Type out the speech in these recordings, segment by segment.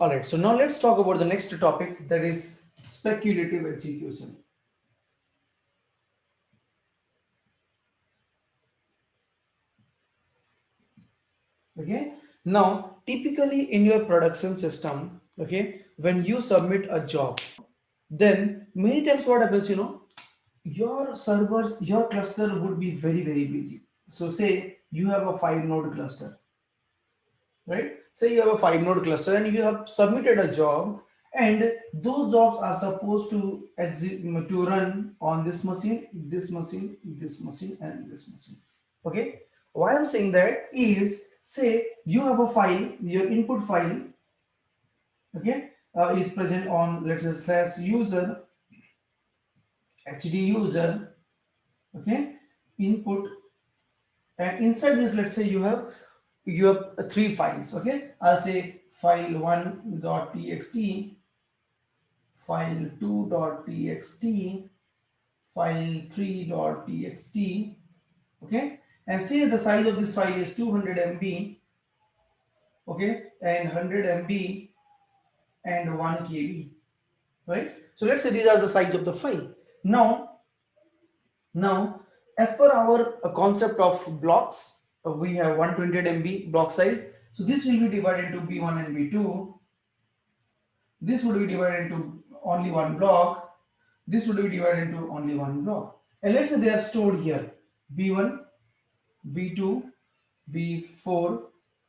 All right, so now let's talk about the next topic, that is speculative execution. Okay, now typically in your production system, okay, when you submit a job, then many times what happens, your servers, your cluster would be very, very busy. So say you have a 5 node cluster, right? Say you have a 5 node cluster and you have submitted a job, and those jobs are supposed to to run on this machine, this machine, this machine, and this machine. Okay, why I'm saying that is, say you have a file, your input file, okay, is present on, let's say, slash user, hd user, okay, input, and inside this, let's say you have three files. Okay, I'll say file1.txt, file2.txt, file3.txt. Okay, and say the size of this file is 200 MB, okay, and 100 MB and 1 KB, right? So let's say these are the size of the file. Now, as per our concept of blocks, we have 120 MB block size. So this will be divided into B1 and B2. This would be divided into only one block. This would be divided into only one block. And let's say they are stored here: B1, B2, B4,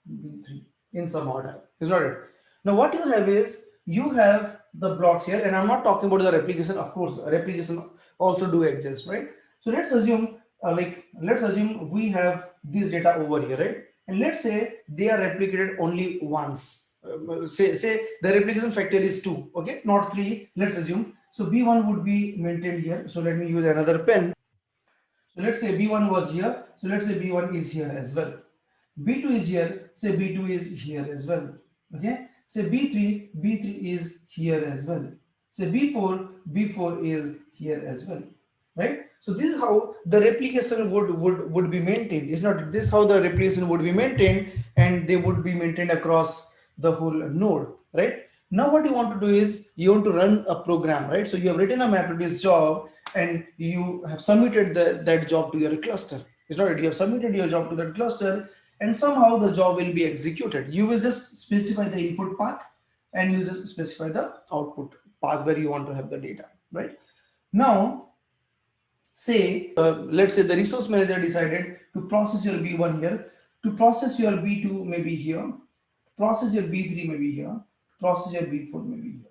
B3 in some order. Is not it? Now what you have is, you have the blocks here, and I'm not talking about the replication. Of course, replication also do exist, right? So let's assume, let's assume we have this data over here, right? And let's say they are replicated only once. Say the replication factor is 2, okay, not 3. Let's assume. So B1 would be maintained here. So let me use another pen. So let's say B1 was here. So let's say B1 is here as well. B2 is here. Say B2 is here as well. Okay. Say B3, B3 is here as well. Say B4, B4 is here as well. Right. So this is how the replication would be maintained. Is not this how the replication would be maintained, and they would be maintained across the whole node. Right. Now what you want to do is, you want to run a program, right? So you have written a MapReduce job, and you have submitted that job to your cluster. It's not it. You have submitted your job to that cluster, and somehow the job will be executed. You will just specify the input path, and you just specify the output path where you want to have the data, right? Now, say, let's say the resource manager decided to process your B1 here, to process your B2 maybe here, process your B3 maybe here, process your B4 maybe here.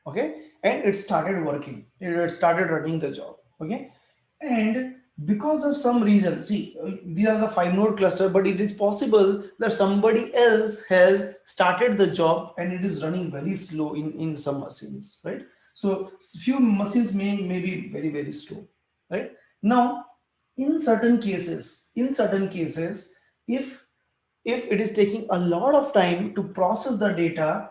Okay, and it started working, it started running the job. Okay, and because of some reason, see, these are the 5 node cluster, but it is possible that somebody else has started the job and it is running very slow in some machines, right? So few machines may be very, very slow, right? Now, in certain cases, if it is taking a lot of time to process the data,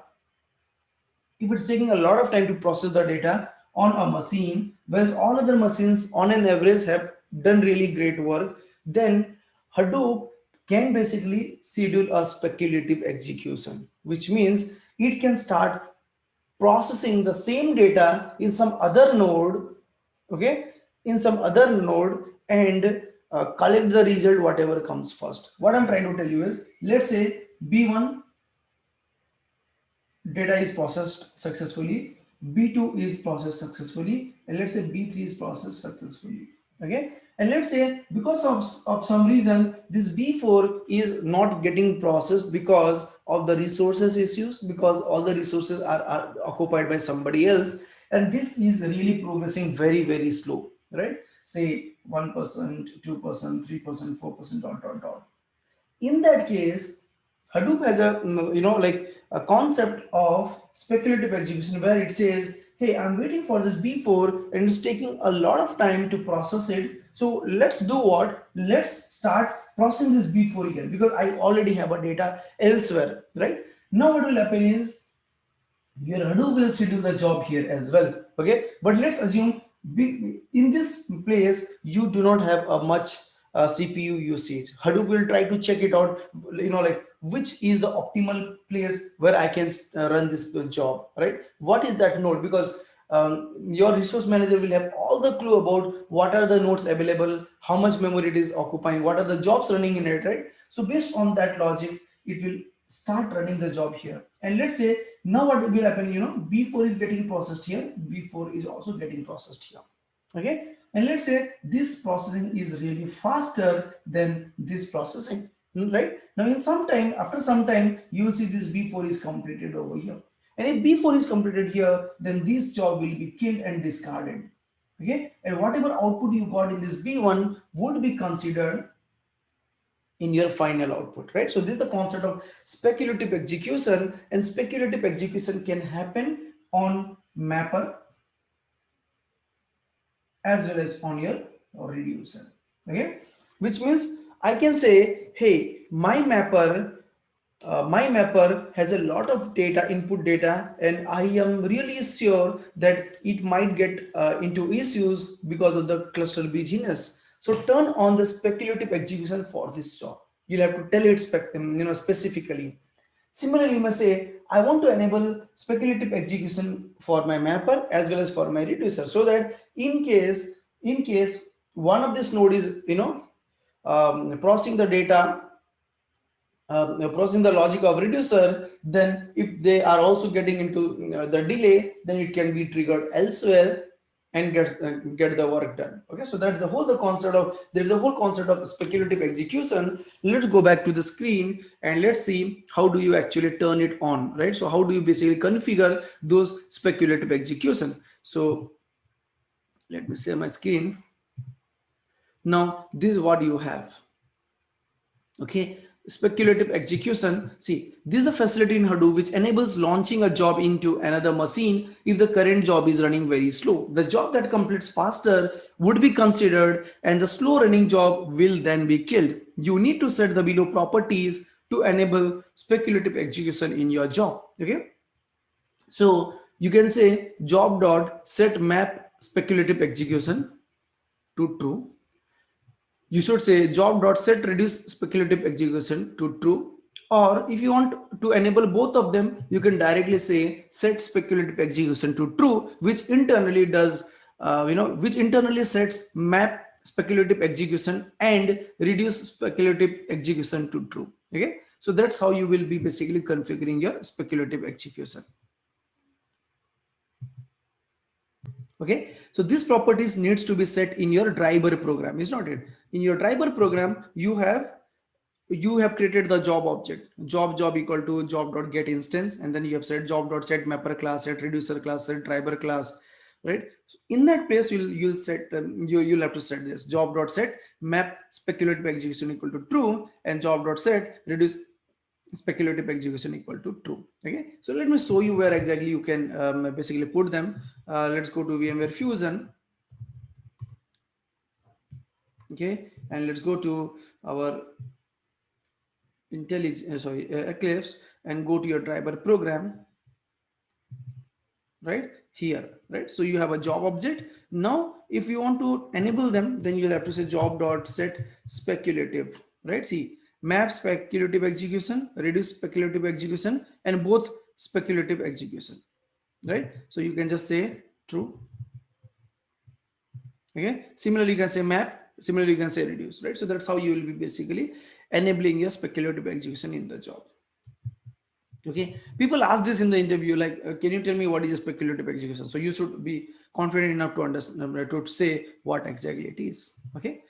if it's taking a lot of time to process the data on a machine, whereas all other machines on an average have done really great work, then Hadoop can basically schedule a speculative execution, which means it can start processing the same data in some other node, okay, in some other node, and collect the result whatever comes first. What I'm trying to tell you is, let's say B1 data is processed successfully, B2 is processed successfully, and let's say B3 is processed successfully. Okay, and let's say because of some reason this B4 is not getting processed because of the resources issues, because all the resources are occupied by somebody else, and this is really progressing very, very slow, right? Say 1%, 2%, 3%, 4%, dot dot dot. In that case, Hadoop has a like a concept of speculative execution, where it says, hey, I'm waiting for this B4 and it's taking a lot of time to process it. So let's do what? Let's start processing this B4 here, because I already have a data elsewhere, right? Now what will happen is, your Hadoop will schedule the job here as well. Okay, but let's assume in this place you do not have a much CPU usage. Hadoop will try to check it out, like which is the optimal place where I can run this job, right? What is that node? Because your resource manager will have all the clue about what are the nodes available, how much memory it is occupying, what are the jobs running in it, right? So based on that logic, it will start running the job here. And let's say now what will happen, B4 is getting processed here, B4 is also getting processed here. Okay, and let's say this processing is really faster than this processing, right? Now in some time, after some time, you will see this B4 is completed over here. And if B4 is completed here, then this job will be killed and discarded. Okay, and whatever output you got in this B1 would be considered in your final output, right? So this is the concept of speculative execution, and speculative execution can happen on mapper as well as on your reducer. Okay, which means I can say, hey, my mapper has a lot of data, input data, and I am really sure that it might get into issues because of the cluster busyness. So turn on the speculative execution for this job. You'll have to tell it specifically. Similarly, you must say, I want to enable speculative execution for my mapper as well as for my reducer, so that in case one of this node is processing the data, processing the logic of reducer, then if they are also getting into the delay, then it can be triggered elsewhere and get the work done. Okay, so that's the concept of, there's the whole concept of speculative execution. Let's go back to the screen and let's see how do you actually turn it on, right? So how do you basically configure those speculative execution? So let me share my screen. Now this is what you have. Okay, speculative execution. See, this is the facility in Hadoop which enables launching a job into another machine if the current job is running very slow. The job that completes faster would be considered, and the slow running job will then be killed. You need to set the below properties to enable speculative execution in your job. Okay, so you can say job dot set map speculative execution to true. You should say job.set reduce speculative execution to true. Or if you want to enable both of them, you can directly say set speculative execution to true, which internally does, which internally sets map speculative execution and reduce speculative execution to true. Okay, so that's how you will be basically configuring your speculative execution. Okay, so this properties needs to be set in your driver program, is not it? In your driver program, you have created the job object, job equal to job.get instance, and then you have said job.set mapper class, set reducer class, set driver class, right? So in that place, you'll set you'll have to set this job.set map speculative execution equal to true, and job.set reduce speculative execution equal to true. Okay, so let me show you where exactly you can basically put them. Let's go to VMware Fusion. Okay, and let's go to our Eclipse and go to your driver program right here, right? So you have a job object. Now if you want to enable them, then you'll have to say job.set speculative, right? See, map speculative execution, reduce speculative execution, and both speculative execution, right? So you can just say true. Okay, similarly you can say map, similarly you can say reduce, right? So that's how you will be basically enabling your speculative execution in the job. Okay, people ask this in the interview, like, can you tell me what is a speculative execution? So you should be confident enough to understand, to say what exactly it is. Okay,